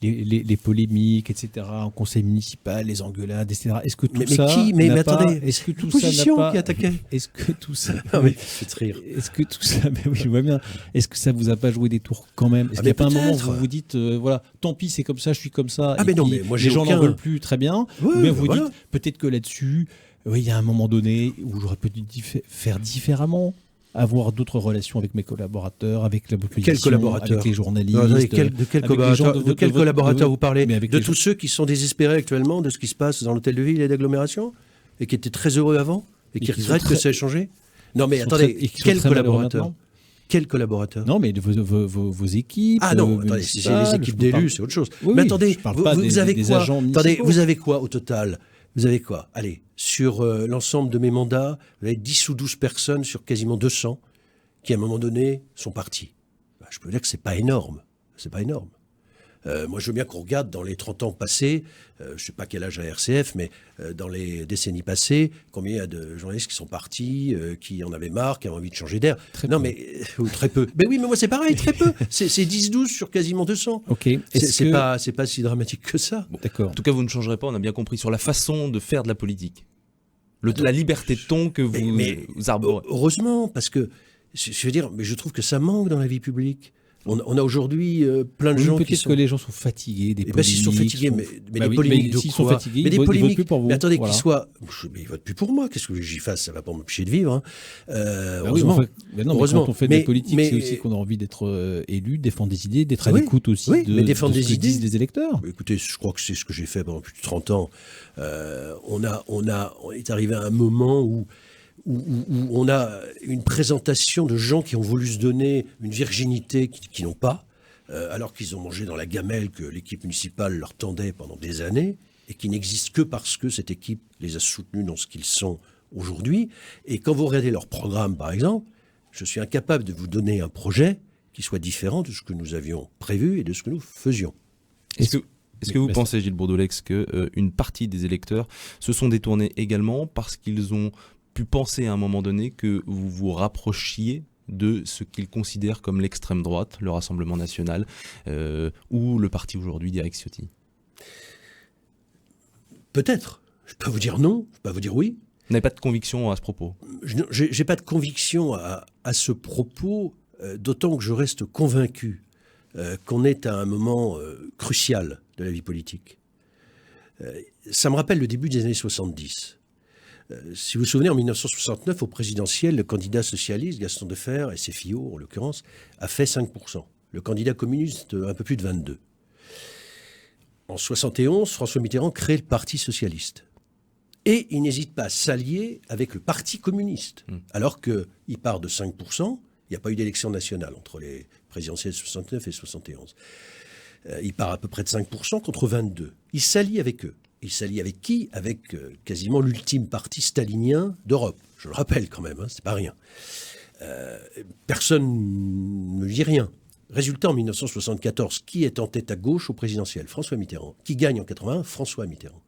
les polémiques, etc., en conseil municipal, les engueulades, etc. Est-ce que tout Mais ça qui? Mais n'a pas- attendez, est-ce que tout l'opposition ça n'a pas... qui attaquait. Est-ce que tout ça... Non, mais faites rire. Est-ce que tout ça, mais oui, je vois bien. Est-ce que ça vous a pas joué des tours quand même? Est-ce Ah, qu'il n'y a mais pas un moment où peut-être. vous vous dites, voilà, tant pis, c'est comme ça, je suis comme ça. Ah, et mais non, puis mais moi, les j'ai gens n'en aucun- veulent plus, très bien. Ouais, Ou bien vous voilà. dites, peut-être que là-dessus, oui, il y a un moment donné où j'aurais peut-être dû faire différemment, avoir d'autres relations avec mes collaborateurs, avec la population, Quels collaborateurs? avec les journalistes. Non, attendez, de quel avec les gens collaborateur, de de votre- quel de votre- collaborateur de- vous parlez? mais avec De les tous gens- ceux qui sont désespérés actuellement de ce qui se passe dans l'hôtel de ville et d'agglomération et qui étaient très heureux avant et qui qui sont regrettent que très- ça ait changé? Non, mais qui sont attendez, très- et qui sont quel très malheureux collaborateur? maintenant. Quel collaborateur? Non, mais vos équipes. Ah non, attendez, si c'est les municipales, équipes je vous d'élus, parle- c'est autre chose. Oui, mais oui, attendez, je parle vous, pas vous des avez des quoi? agents Attendez, municipaux. vous avez quoi au total? Vous avez quoi? Allez, sur l'ensemble de mes mandats, vous avez 10 ou 12 personnes sur quasiment 200 qui, à un moment donné, sont partis. Ben, je peux dire que c'est pas énorme. C'est pas énorme. Moi, je veux bien qu'on regarde dans les 30 ans passés, je ne sais pas quel âge a RCF, mais dans les décennies passées, combien il y a de journalistes qui sont partis, qui en avaient marre, qui avaient envie de changer d'air. Non, mais ou très peu. Mais oui, mais moi, c'est pareil, très peu. C'est 10-12 sur quasiment 200. Ok. C'est pas si dramatique que ça. D'accord. En tout cas, vous ne changerez pas, on a bien compris, sur la façon de faire de la politique. La liberté de ton que vous arborez. Heureusement, parce que, je veux dire, mais je trouve que ça manque dans la vie publique. On a aujourd'hui plein de Oui, gens qui peut-être sont... que les gens sont fatigués des Eh ben, polémiques. s'ils sont fatigués, mais Bah les oui, polémiques mais de s'ils quoi? sont fatigués, Mais des ils votent polémiques. plus pour vous. Mais attendez, Voilà. qu'ils soient. Mais ils votent plus pour moi. Qu'est-ce que j'y fasse? Ça va pas m'empêcher de vivre. Hein. Bah oui, Heureusement. enfin, mais non, mais Heureusement. quand on fait de Mais- la politique, mais- c'est aussi qu'on a envie d'être élu, défendre des idées, d'être à Oui, l'écoute aussi oui, de, mais défendre de ce des que disent idées. les électeurs. Écoutez, je crois que c'est ce que j'ai fait pendant plus de 30 ans. On est arrivé à un moment où on a une présentation de gens qui ont voulu se donner une virginité qui n'ont pas, alors qu'ils ont mangé dans la gamelle que l'équipe municipale leur tendait pendant des années, et qui n'existent que parce que cette équipe les a soutenus dans ce qu'ils sont aujourd'hui. Et quand vous regardez leur programme, par exemple, je suis incapable de vous donner un projet qui soit différent de ce que nous avions prévu et de ce que nous faisions. Est-ce que vous Mais- pensez, Gilles Bourdelex, qu'une partie des électeurs se sont détournés également parce qu'ils ont pu penser à un moment donné que vous vous rapprochiez de ce qu'ils considèrent comme l'extrême droite, le Rassemblement national, ou le parti aujourd'hui d'Éric Ciotti? Peut-être. Je peux vous dire non, je peux pas vous dire oui. Vous n'avez pas de conviction à ce propos? Je n'ai pas de conviction à ce propos, d'autant que je reste convaincu qu'on est à un moment crucial de la vie politique. Ça me rappelle le début des années 70. Si vous vous souvenez, en 1969, au présidentiel, le candidat socialiste, Gaston Defferre, et ses fillots en l'occurrence, a fait 5%. Le candidat communiste, un peu plus de 22%. En 71, François Mitterrand crée le Parti socialiste. Et il n'hésite pas à s'allier avec le Parti communiste. Alors qu'il part de 5%, il n'y a pas eu d'élection nationale entre les présidentielles 69 et 71. Il part à peu près de 5% contre 22%. Il s'allie avec eux. Il s'allie avec qui? Avec quasiment l'ultime parti stalinien d'Europe. Je le rappelle quand même, hein, c'est pas rien. Personne ne me dit rien. Résultat, en 1974, qui est en tête à gauche au présidentiel? François Mitterrand. Qui gagne en 81? François Mitterrand.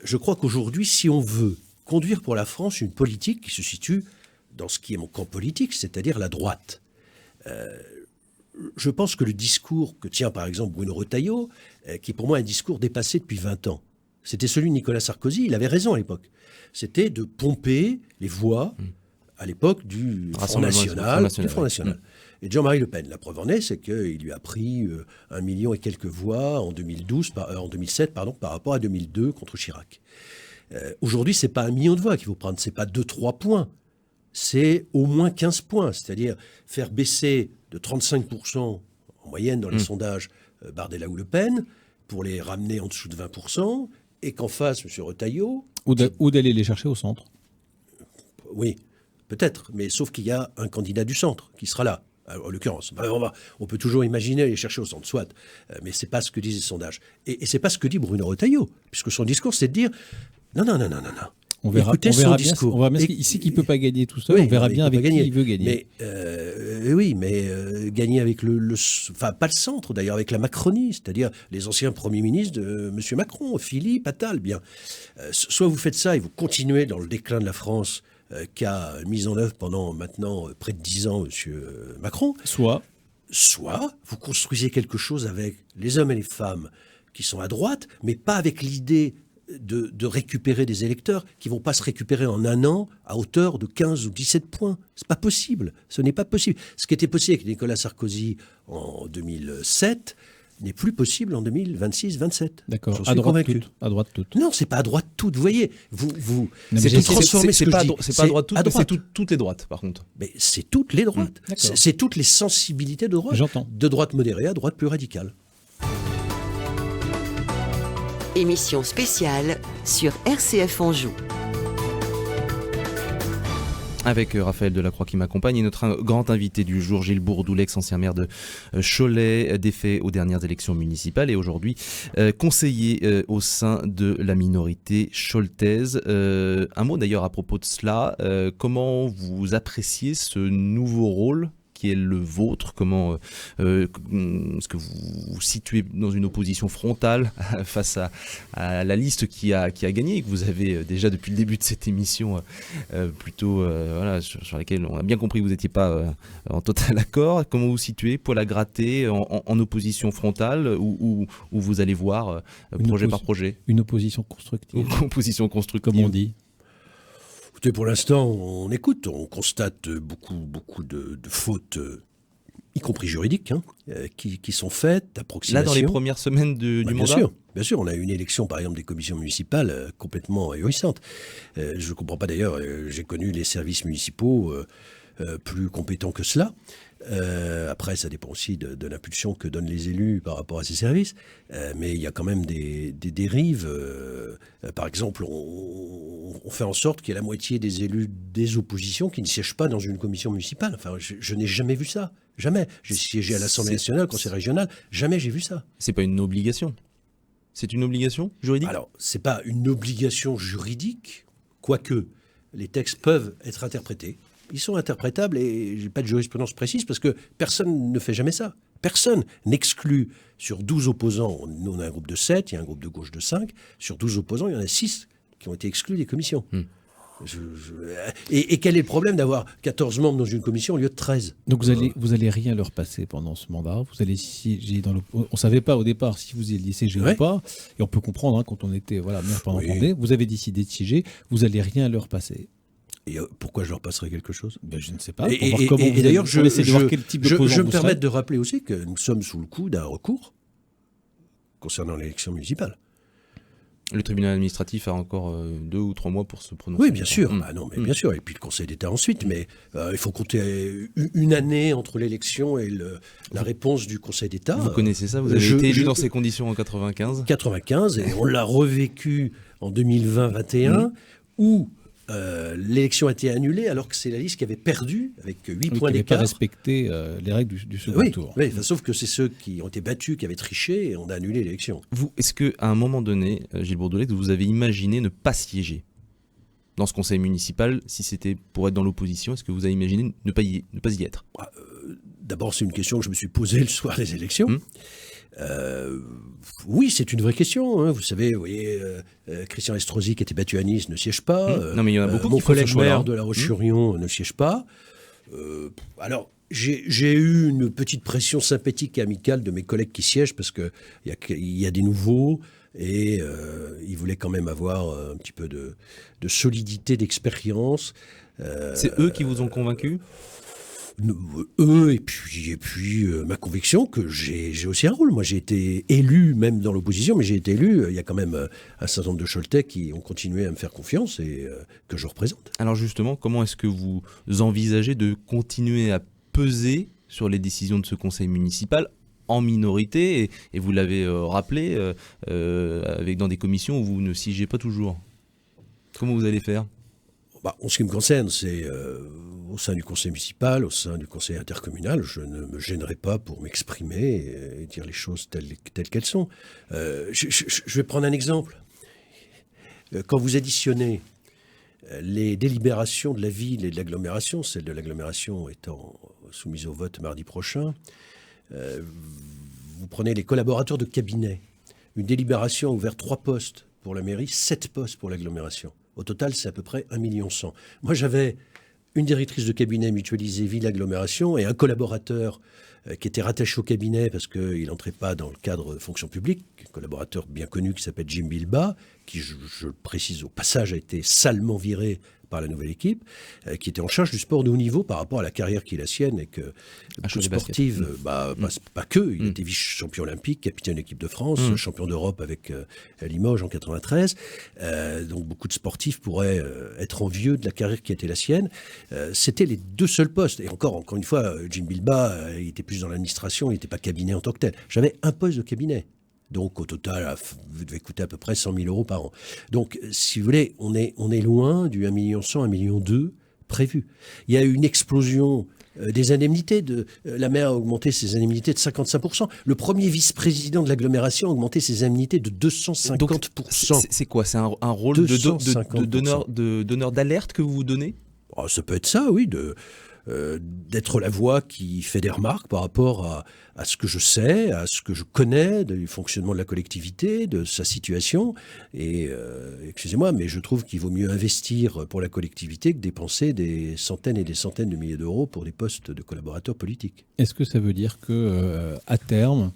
Je crois qu'aujourd'hui, si on veut conduire pour la France une politique qui se situe dans ce qui est mon camp politique, c'est-à-dire la droite, je pense que le discours que tient par exemple Bruno Retailleau, qui pour moi est un discours dépassé depuis 20 ans, c'était celui de Nicolas Sarkozy, il avait raison à l'époque. C'était de pomper les voix à l'époque du Front National. Et Jean-Marie Le Pen, la preuve en est, c'est qu'il lui a pris 1 million et quelques voix en 2007 par rapport à 2002 contre Chirac. Aujourd'hui, ce n'est pas 1 million de voix qu'il faut prendre, ce n'est pas 2-3 points, c'est au moins 15 points, c'est-à-dire faire baisser de 35% en moyenne dans les sondages Bardella ou Le Pen, pour les ramener en dessous de 20%, et qu'en face, M. Retailleau... Ou d'aller les chercher au centre. Oui, peut-être, mais sauf qu'il y a un candidat du centre qui sera là. En l'occurrence, on peut toujours imaginer aller chercher au centre, soit, mais ce n'est pas ce que disent les sondages. Et ce n'est pas ce que dit Bruno Retailleau, puisque son discours, c'est de dire non. On verra, Écoutez son discours. On verra bien il sait qu'il ne peut pas gagner tout seul, on verra bien avec qui il veut gagner. Mais gagner avec enfin pas le centre d'ailleurs, avec la Macronie, c'est-à-dire les anciens premiers ministres de M. Macron, Philippe, Attal, bien. Soit vous faites ça et vous continuez dans le déclin de la France qu'a mis en œuvre pendant maintenant près de 10 ans M. Macron. Soit vous construisez quelque chose avec les hommes et les femmes qui sont à droite, mais pas avec l'idée de récupérer des électeurs qui ne vont pas se récupérer en 1 an à hauteur de 15 ou 17 points. Ce n'est pas possible. Ce n'est pas possible. Ce qui était possible avec Nicolas Sarkozy en 2007 n'est plus possible en 2026-27. D'accord. À droite toute. Non, c'est pas à droite toute. Vous voyez, c'est tout transformé. C'est pas à droite toute, c'est toutes les droites, par contre. Mais c'est toutes les droites. C'est toutes les sensibilités de droite. J'entends. De droite modérée à droite plus radicale. Émission spéciale sur RCF Anjou. Avec Raphaël Delacroix qui m'accompagne et notre grand invité du jour, Gilles Bourdou, ancien maire de Cholet, défait aux dernières élections municipales et aujourd'hui conseiller au sein de la minorité choletaise. Un mot d'ailleurs à propos de cela, comment vous appréciez ce nouveau rôle qui est le vôtre? Comment est-ce que vous vous situez dans une opposition frontale face à la liste qui a gagné et que vous avez déjà depuis le début de cette émission plutôt sur laquelle on a bien compris que vous n'étiez pas en total accord? Comment vous vous situez, poil à gratter, en opposition frontale ou vous allez voir projet par projet? Une opposition constructive. Une opposition constructive. Comme on dit. Écoutez, pour l'instant, on écoute, on constate beaucoup de fautes, y compris juridiques, qui sont faites, d'approximation. Là, dans les premières semaines du mandat? Bien sûr, on a eu une élection, par exemple, des commissions municipales complètement ahurissante. Je ne comprends pas d'ailleurs, j'ai connu les services municipaux plus compétents que cela. Après, ça dépend aussi de l'impulsion que donnent les élus par rapport à ces services. Mais il y a quand même des dérives. Par exemple, on fait en sorte qu'il y ait la moitié des élus des oppositions qui ne siègent pas dans une commission municipale. Enfin, je n'ai jamais vu ça. Jamais. J'ai siégé à l'Assemblée nationale, au Conseil régional. Jamais j'ai vu ça. C'est pas une obligation. C'est une obligation juridique? Alors, c'est pas une obligation juridique, quoique les textes peuvent être interprétés. Ils sont interprétables et je n'ai pas de jurisprudence précise parce que personne ne fait jamais ça. Personne n'exclut sur 12 opposants. Nous, on a un groupe de 7, il y a un groupe de gauche de 5. Sur 12 opposants, il y en a 6 qui ont été exclus des commissions. Et quel est le problème d'avoir 14 membres dans une commission au lieu de 13 ? Donc vous allez rien leur passer pendant ce mandat. Vous allez siéger on ne savait pas au départ si vous alliez siéger ou pas. Et on peut comprendre quand on était maire pendant Condé. Vous avez décidé de siéger. Vous allez rien leur passer. Et pourquoi je leur passerai quelque chose ? Je ne sais pas. Et d'ailleurs, je me permets de de rappeler aussi que nous sommes sous le coup d'un recours concernant l'élection municipale. Le tribunal administratif a encore 2 ou 3 mois pour se prononcer. Oui, bien sûr. Bien sûr. Et puis le Conseil d'État ensuite. Mais il faut compter une année entre l'élection et la réponse du Conseil d'État. Vous connaissez ça ? Vous avez été élu dans ces conditions en 95 ? 95, et on l'a revécu en 2020-21, où l'élection a été annulée alors que c'est la liste qui avait perdu avec 8 points d'écart. Qui n'avait pas respecté les règles du second tour. Oui, sauf que c'est ceux qui ont été battus, qui avaient triché, et on a annulé l'élection. Est-ce qu'à un moment donné, Gilles Bourdoulet, vous avez imaginé ne pas siéger dans ce conseil municipal si c'était pour être dans l'opposition? Est-ce que vous avez imaginé ne pas y être ? D'abord, c'est une question que je me suis posée le soir des élections. Oui, c'est une vraie question. Hein. Vous savez, Christian Estrosi, qui était battu à Nice, ne siège pas. Non, mais il y en a beaucoup mon qui font ce collègue choix-là. maire de La Roche-sur-Yon ne siège pas. J'ai eu une petite pression sympathique et amicale de mes collègues qui siègent parce qu'il y a des nouveaux et ils voulaient quand même avoir un petit peu de solidité, d'expérience. C'est eux qui vous ont convaincu ? Eux et puis ma conviction que j'ai aussi un rôle. Moi, j'ai été élu, même dans l'opposition, mais j'ai été élu. Il y a quand même un certain nombre de Choletais qui ont continué à me faire confiance et que je représente. Alors justement, comment est-ce que vous envisagez de continuer à peser sur les décisions de ce conseil municipal en minorité et vous l'avez rappelé, dans des commissions où vous ne siégez pas toujours ? Comment vous allez faire ? En ce qui me concerne, c'est au sein du conseil municipal, au sein du conseil intercommunal, je ne me gênerai pas pour m'exprimer et dire les choses telles qu'elles sont. Je vais prendre un exemple. Quand vous additionnez les délibérations de la ville et de l'agglomération, celle de l'agglomération étant soumise au vote mardi prochain, vous prenez les collaborateurs de cabinet. Une délibération a ouvert 3 postes pour la mairie, 7 postes pour l'agglomération. Au total, c'est à peu près 1,1 million. Moi, j'avais une directrice de cabinet mutualisée ville-agglomération et un collaborateur qui était rattaché au cabinet parce qu'il n'entrait pas dans le cadre fonction publique, un collaborateur bien connu qui s'appelle Jim Bilba, qui, je le précise au passage, a été salement viré par la nouvelle équipe, qui était en charge du sport de haut niveau par rapport à la carrière qui est la sienne et que sportive, pas que, il était vice-champion olympique, capitaine de l'équipe de France, champion d'Europe avec Limoges en 93, donc beaucoup de sportifs pourraient être envieux de la carrière qui était la sienne. C'était les 2 seuls postes, et encore une fois, Jim Bilba, il était plus dans l'administration, il n'était pas cabinet en tant que tel. J'avais un poste de cabinet. Donc, au total, vous devez coûter à peu près 100 000 euros par an. Donc, si vous voulez, on est loin du 1,1 million, 1,2 million prévu. Il y a eu une explosion des indemnités. La maire a augmenté ses indemnités de 55%. Le premier vice-président de l'agglomération a augmenté ses indemnités de 250%. Donc, c'est quoi ? C'est un rôle de donneur d'alerte que vous vous donnez ? Ça peut être ça, oui, d'être la voix qui fait des remarques par rapport à ce que je sais, à ce que je connais du fonctionnement de la collectivité, de sa situation. Et excusez-moi, mais je trouve qu'il vaut mieux investir pour la collectivité que dépenser des centaines et des centaines de milliers d'euros pour des postes de collaborateurs politiques. Est-ce que ça veut dire que à terme,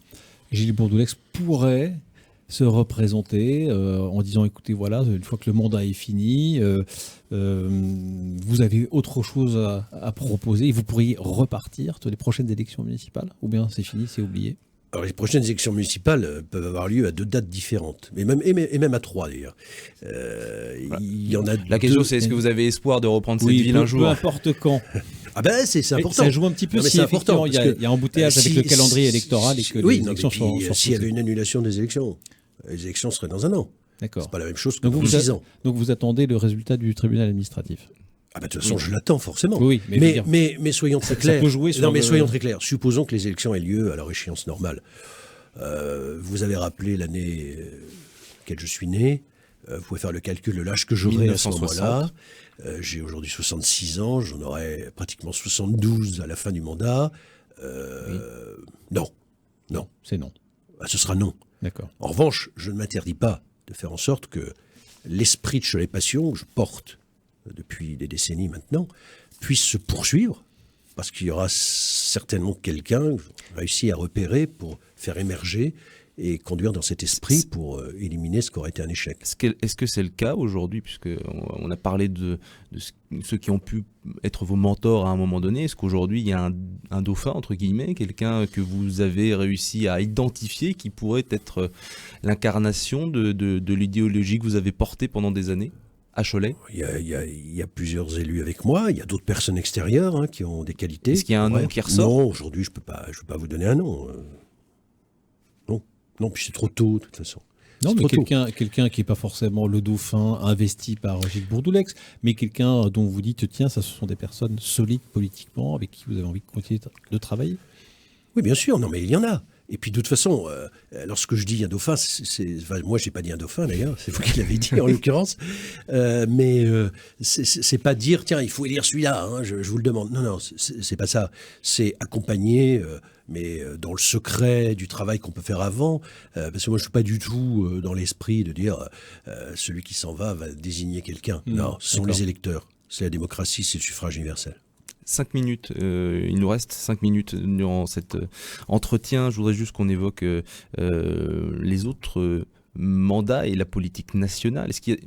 Gilles Bourdoulex pourrait se représenter en disant écoutez, voilà, une fois que le mandat est fini, vous avez autre chose à proposer et vous pourriez repartir sur les prochaines élections municipales, ou bien c'est fini, c'est oublié? Alors, les prochaines élections municipales peuvent avoir lieu à 2 dates différentes, et même à 3 d'ailleurs. Il y en a La question, c'est est-ce que vous avez espoir de reprendre cette ville un jour ? Peu importe quand. Ah ben c'est important. Ça joue un petit peu si effectivement il y a embouteillage avec le calendrier électoral et que les élections sont s'il y avait une annulation des élections, les élections seraient dans 1 an. D'accord. C'est pas la même chose que dans 6 ans. Donc vous attendez le résultat du tribunal administratif. Ah ben de toute façon, je l'attends forcément. Oui, mais soyons très clairs. Ça peut jouer sur soyons très clairs. Supposons que les élections aient lieu à leur échéance normale. Vous avez rappelé l'année laquelle je suis né. Vous pouvez faire le calcul de l'âge que j'aurai à ce moment-là. J'ai aujourd'hui 66 ans, j'en aurai pratiquement 72 à la fin du mandat. Non. C'est non. Ce sera non. D'accord. En revanche, je ne m'interdis pas de faire en sorte que l'esprit de Cholet Passion, que je porte depuis des décennies maintenant, puisse se poursuivre, parce qu'il y aura certainement quelqu'un réussi à repérer pour faire émerger et conduire dans cet esprit pour éliminer ce qui aurait été un échec. Est-ce que c'est le cas aujourd'hui, puisqu'on a parlé de ceux qui ont pu être vos mentors à un moment donné? Est-ce qu'aujourd'hui il y a un dauphin, entre guillemets, quelqu'un que vous avez réussi à identifier qui pourrait être l'incarnation de l'idéologie que vous avez portée pendant des années à Cholet? Il y a plusieurs élus avec moi, il y a d'autres personnes extérieures qui ont des qualités. Est-ce qu'il y a un nom qui ressort? Non, aujourd'hui je peux pas vous donner un nom. Non, puis c'est trop tôt, de toute façon. Non, mais quelqu'un qui n'est pas forcément le dauphin investi par Gilles Bourdoulex, mais quelqu'un dont vous dites, tiens, ça, ce sont des personnes solides politiquement, avec qui vous avez envie de continuer de travailler. Oui, bien sûr, non, mais il y en a. Et puis de toute façon, lorsque je dis un dauphin, moi j'ai pas dit un dauphin d'ailleurs, c'est vous qui l'avez dit en l'occurrence, mais c'est pas dire tiens il faut élire celui-là, hein, je vous le demande. Non, c'est pas ça. C'est accompagner, mais dans le secret du travail qu'on peut faire avant, parce que moi je suis pas du tout dans l'esprit de dire celui qui s'en va désigner quelqu'un. Non, ce sont les électeurs. C'est la démocratie, c'est le suffrage universel. 5 minutes, il nous reste 5 minutes durant cet entretien. Je voudrais juste qu'on évoque les autres mandats et la politique nationale. Est-ce qu'il y a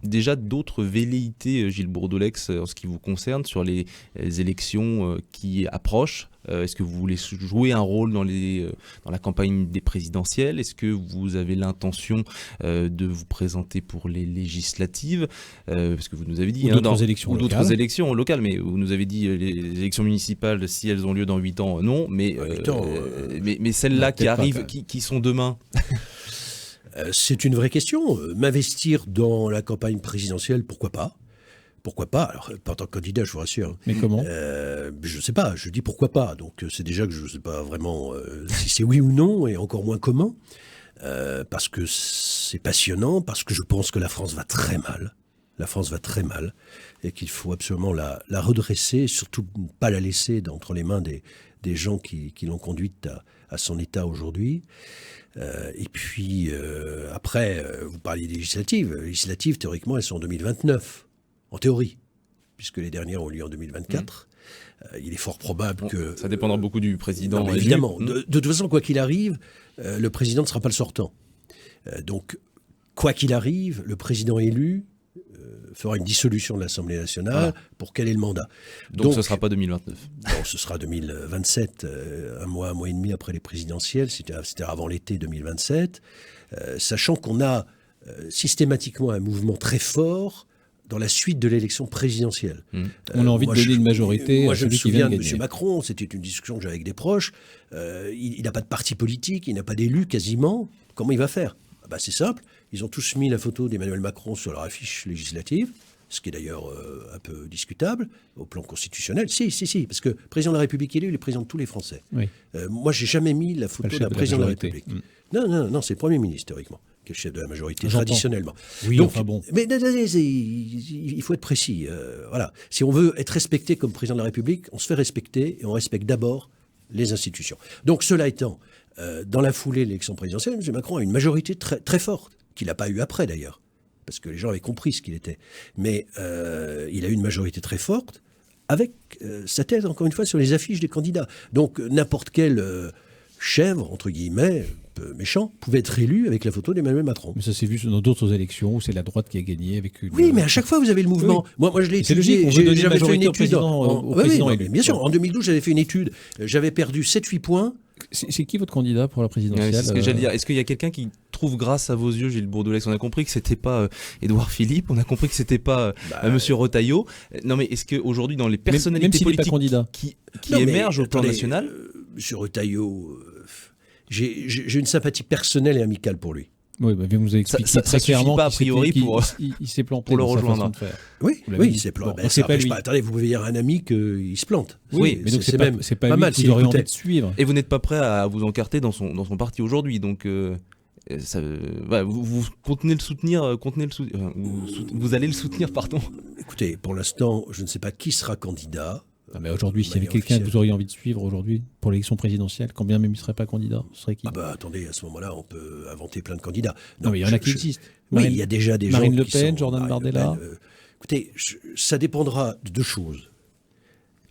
déjà d'autres velléités, Gilles Bourdoulex, en ce qui vous concerne, sur les élections qui approchent? Est-ce que vous voulez jouer un rôle dans la campagne des présidentielles? Est-ce que vous avez l'intention de vous présenter pour les législatives? Parce que vous nous avez dit... Ou d'autres élections locales. D'autres élections locales, mais vous nous avez dit les élections municipales, si elles ont lieu dans 8 ans, non. Mais, 8 ans, mais celles-là qui arrivent, qui sont demain? C'est une vraie question. M'investir dans la campagne présidentielle, pourquoi pas? Pourquoi pas? Alors, pas en tant que candidat, je vous rassure. Mais comment? Je ne sais pas, je dis pourquoi pas. Donc, c'est déjà que je ne sais pas vraiment si c'est oui ou non, et encore moins comment. Parce que c'est passionnant, parce que je pense que la France va très mal. La France va très mal, et qu'il faut absolument la redresser, et surtout ne pas la laisser entre les mains des gens qui l'ont conduite à son état aujourd'hui. Et puis, après, vous parliez des législatives. Les législatives, théoriquement, elles sont en 2029. En théorie, puisque les dernières ont lieu en 2024. Il est fort probable que... Ça dépendra beaucoup du président. Non, évidemment. De toute façon, quoi qu'il arrive, le président ne sera pas le sortant. Donc, quoi qu'il arrive, le président élu fera une dissolution de l'Assemblée nationale. Voilà. Pour quel est le mandat? Donc ce ne sera pas 2029. Non, ce sera 2027, un mois et demi après les présidentielles, c'était avant l'été 2027, sachant qu'on a systématiquement un mouvement très fort dans la suite de l'élection présidentielle. On a envie de donner une majorité. Moi, je me souviens de M. Macron, c'était une discussion que j'avais avec des proches. Il n'a pas de parti politique, il n'a pas d'élu quasiment. Comment il va faire? C'est simple. Ils ont tous mis la photo d'Emmanuel Macron sur leur affiche législative, ce qui est d'ailleurs un peu discutable au plan constitutionnel. Si, parce que le président de la République élu, il est président de tous les Français. Oui. Moi, j'ai jamais mis la photo d'un président de la République. Non, c'est le Premier ministre, théoriquement, qui est le chef de la majorité, traditionnellement. Oui, donc, enfin bon. Mais il faut être précis. Voilà. Si on veut être respecté comme président de la République, on se fait respecter et on respecte d'abord les institutions. Donc, cela étant, dans la foulée de l'élection présidentielle, M. Macron a une majorité très, très forte, qu'il n'a pas eu après d'ailleurs, parce que les gens avaient compris ce qu'il était. Mais il a eu une majorité très forte, avec sa tête, encore une fois, sur les affiches des candidats. Donc, n'importe quelle chèvre, entre guillemets, peu méchant, pouvait être élu avec la photo d'Emmanuel Macron. Mais ça s'est vu dans d'autres élections où c'est la droite qui a gagné avec une... Oui, mais à chaque fois, vous avez le mouvement. Oui. Moi, je l'ai étudié. J'avais fait une étude. Au président élu. Bien sûr, en 2012, j'avais fait une étude. J'avais perdu 7-8 points. C'est qui votre candidat pour la présidentielle? C'est ce que j'allais dire. Est-ce qu'il y a quelqu'un qui trouve grâce à vos yeux, Gilles Bourdoulex? On a compris que c'était pas Édouard Philippe, on a compris que c'était pas Monsieur Retailleau. Non, mais est-ce qu'aujourd'hui, dans les personnalités politiques qui émergent au plan national... Monsieur Retailleau, j'ai une sympathie personnelle et amicale pour lui. Oui, vous nous avez expliqué très clairement pas a priori il s'est planté pour le rejoindre. Oui, il s'est planté. Attendez, vous pouvez dire à un ami qu'il se plante. Oui, mais donc c'est pas mal si vous auriez envie de suivre. Et vous n'êtes pas prêt à vous encarter dans son parti aujourd'hui, donc vous contenez le soutenir, vous allez le soutenir, pardon. Écoutez, pour l'instant, je ne sais pas qui sera candidat. Mais aujourd'hui, s'il y avait quelqu'un que vous auriez envie de suivre aujourd'hui pour l'élection présidentielle, quand bien même il ne serait pas candidat, ce serait qui? Attendez, à ce moment-là, on peut inventer plein de candidats. Non, mais il y en a qui existent. Oui, il y a déjà des gens Marine Le Pen, Jordan Bardella. Écoutez, ça dépendra de deux choses.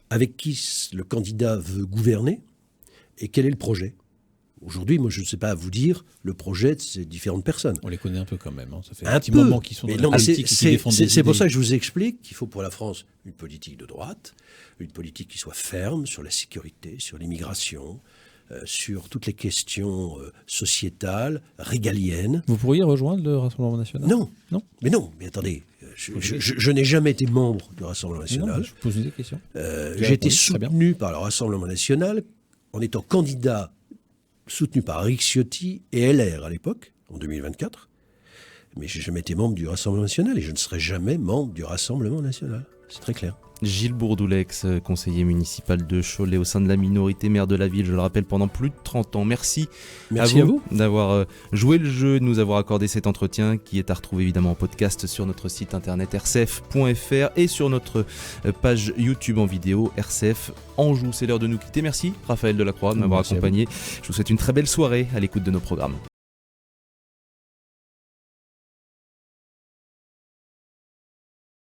Avec qui le candidat veut gouverner et quel est le projet. Aujourd'hui, moi, je ne sais pas vous dire le projet de ces différentes personnes. On les connaît un peu quand même. Ça fait un petit moment qu'ils sont dans la politique et qu'ils défendent des idées. C'est pour ça que je vous explique qu'il faut pour la France une politique de droite, une politique qui soit ferme sur la sécurité, sur l'immigration, sur toutes les questions sociétales, régaliennes. Vous pourriez rejoindre le Rassemblement national? Non. Mais attendez, je n'ai jamais été membre du Rassemblement national. Je vous pose des questions. J'ai été soutenu par le Rassemblement national en étant candidat soutenu par Éric Ciotti et LR à l'époque, en 2024. Mais je n'ai jamais été membre du Rassemblement national et je ne serai jamais membre du Rassemblement national. C'est très clair. Gilles Bourdoulex, conseiller municipal de Cholet au sein de la minorité, maire de la ville, je le rappelle, pendant plus de 30 ans. Merci à vous d'avoir joué le jeu, de nous avoir accordé cet entretien qui est à retrouver évidemment en podcast sur notre site internet rcf.fr et sur notre page YouTube en vidéo RCF Anjou. C'est l'heure de nous quitter. Merci Raphaël Delacroix de m'avoir accompagné. Je vous souhaite une très belle soirée à l'écoute de nos programmes.